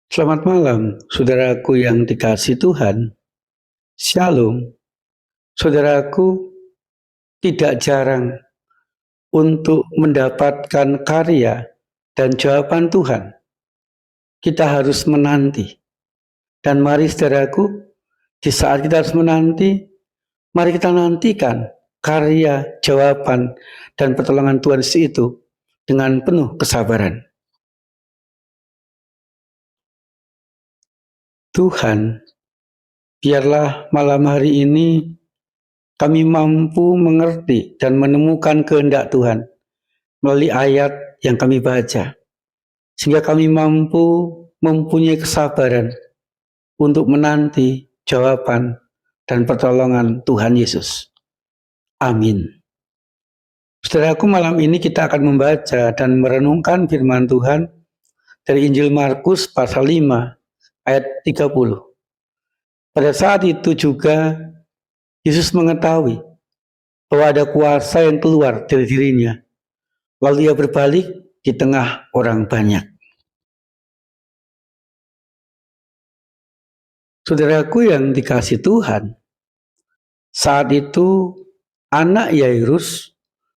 Selamat malam, saudaraku yang dikasihi Tuhan. Shalom, saudaraku, tidak jarang untuk mendapatkan karya dan jawaban Tuhan. Kita harus menanti. Dan mari saudaraku, di saat kita harus menanti, mari kita nantikan karya, jawaban, dan pertolongan Tuhan itu dengan penuh kesabaran. Tuhan, biarlah malam hari ini kami mampu mengerti dan menemukan kehendak Tuhan melalui ayat yang kami baca, sehingga kami mampu mempunyai kesabaran untuk menanti jawaban dan pertolongan Tuhan Yesus. Amin. Saudaraku, malam ini kita akan membaca dan merenungkan firman Tuhan dari Injil Markus pasal 5 ayat 30. Pada saat itu juga Yesus mengetahui bahwa ada kuasa yang keluar dari dirinya. Lalu ia berbalik di tengah orang banyak. Saudaraku yang dikasihi Tuhan, saat itu anak Yairus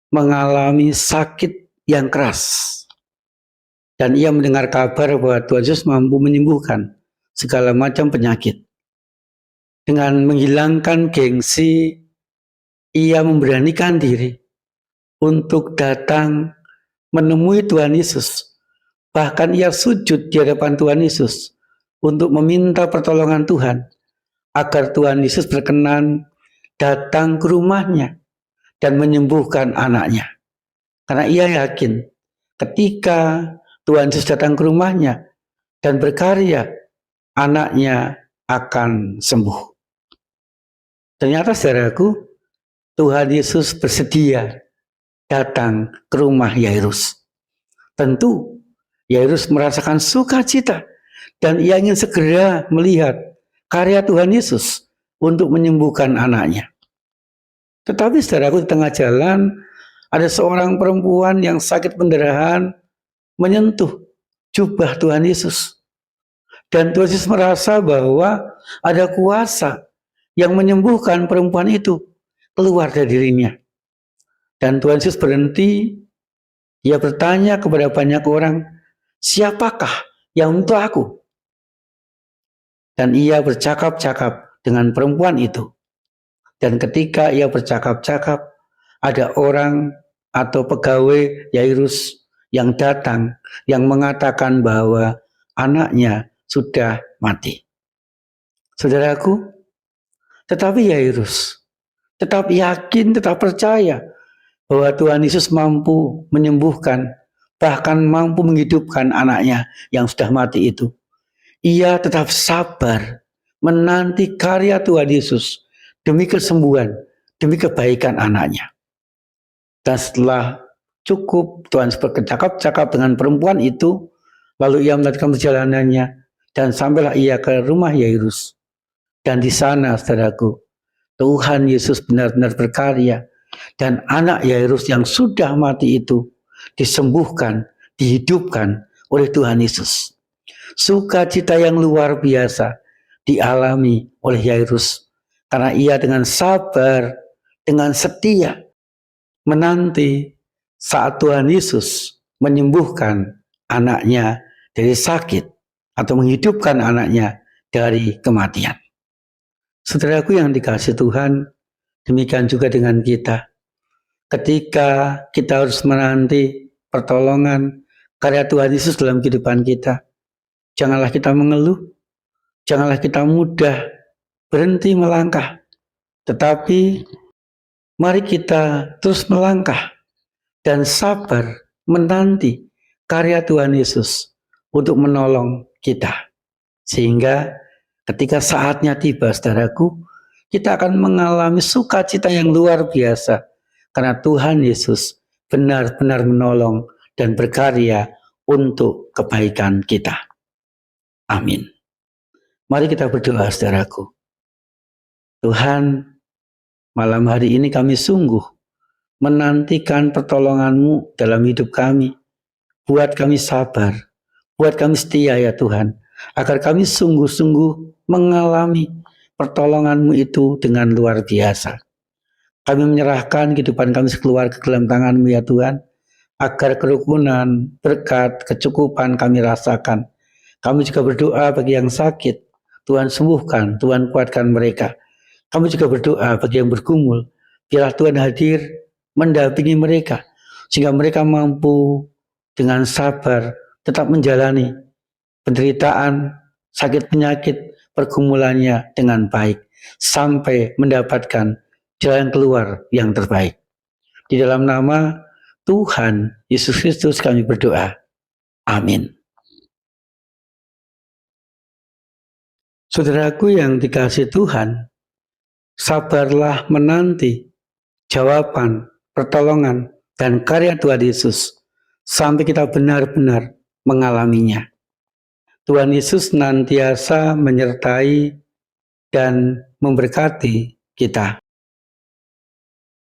mengalami sakit yang keras. Dan ia mendengar kabar bahwa Tuhan Yesus mampu menyembuhkan segala macam penyakit. Dengan menghilangkan gengsi, ia memberanikan diri untuk datang menemui Tuhan Yesus. Bahkan ia sujud di hadapan Tuhan Yesus untuk meminta pertolongan Tuhan agar Tuhan Yesus berkenan datang ke rumahnya dan menyembuhkan anaknya. Karena ia yakin ketika Tuhan Yesus datang ke rumahnya dan berkarya, anaknya akan sembuh. Ternyata saudaraku, Tuhan Yesus bersedia datang ke rumah Yairus. Tentu Yairus merasakan sukacita dan ia ingin segera melihat karya Tuhan Yesus untuk menyembuhkan anaknya. Tetapi saudaraku, di tengah jalan ada seorang perempuan yang sakit pendarahan menyentuh jubah Tuhan Yesus. Dan Tuhan Yesus merasa bahwa ada kuasa yang menyembuhkan perempuan itu keluar dari dirinya. Dan Tuhan Yesus berhenti, ia bertanya kepada banyak orang, siapakah yang untuk aku? Dan ia bercakap-cakap dengan perempuan itu. Dan ketika ia bercakap-cakap, ada orang atau pegawai Yairus yang datang, yang mengatakan bahwa anaknya sudah mati. Saudaraku, tetapi Yairus tetap yakin, tetap percaya bahwa Tuhan Yesus mampu menyembuhkan, bahkan mampu menghidupkan anaknya yang sudah mati itu. Ia tetap sabar menanti karya Tuhan Yesus demi kesembuhan, demi kebaikan anaknya. Dan setelah cukup Tuhan bercakap-cakap dengan perempuan itu, lalu ia melanjutkan perjalanannya dan sampailah ia ke rumah Yairus. Dan di sana, saudaraku, Tuhan Yesus benar-benar berkarya dan anak Yairus yang sudah mati itu disembuhkan, dihidupkan oleh Tuhan Yesus. Sukacita yang luar biasa dialami oleh Yairus karena ia dengan sabar, dengan setia menanti saat Tuhan Yesus menyembuhkan anaknya dari sakit atau menghidupkan anaknya dari kematian. Saudaraku yang dikasihi Tuhan, demikian juga dengan kita. Ketika kita harus menanti pertolongan karya Tuhan Yesus dalam kehidupan kita, janganlah kita mengeluh, janganlah kita mudah berhenti melangkah, tetapi mari kita terus melangkah dan sabar menanti karya Tuhan Yesus untuk menolong kita. Sehingga ketika saatnya tiba, saudaraku, kita akan mengalami sukacita yang luar biasa karena Tuhan Yesus benar-benar menolong dan berkarya untuk kebaikan kita. Amin. Mari kita berdoa, saudaraku. Tuhan, malam hari ini kami sungguh menantikan pertolongan-Mu dalam hidup kami. Buat kami sabar, buat kami setia ya Tuhan, agar kami sungguh-sungguh mengalami pertolongan-Mu itu dengan luar biasa. Kami menyerahkan kehidupan kami sekeluarga ke dalam tangan-Mu ya Tuhan, agar kerukunan, berkat, kecukupan kami rasakan. Kami juga berdoa bagi yang sakit, Tuhan sembuhkan, Tuhan kuatkan mereka. Kami juga berdoa bagi yang bergumul, biarlah Tuhan hadir mendampingi mereka, sehingga mereka mampu dengan sabar tetap menjalani penderitaan, sakit penyakit, pergumulannya dengan baik, sampai mendapatkan jalan keluar yang terbaik. Di dalam nama Tuhan Yesus Kristus kami berdoa. Amin. Saudaraku yang dikasihi Tuhan, sabarlah menanti jawaban, pertolongan, dan karya Tuhan Yesus sampai kita benar-benar mengalaminya. Tuhan Yesus senantiasa menyertai dan memberkati kita.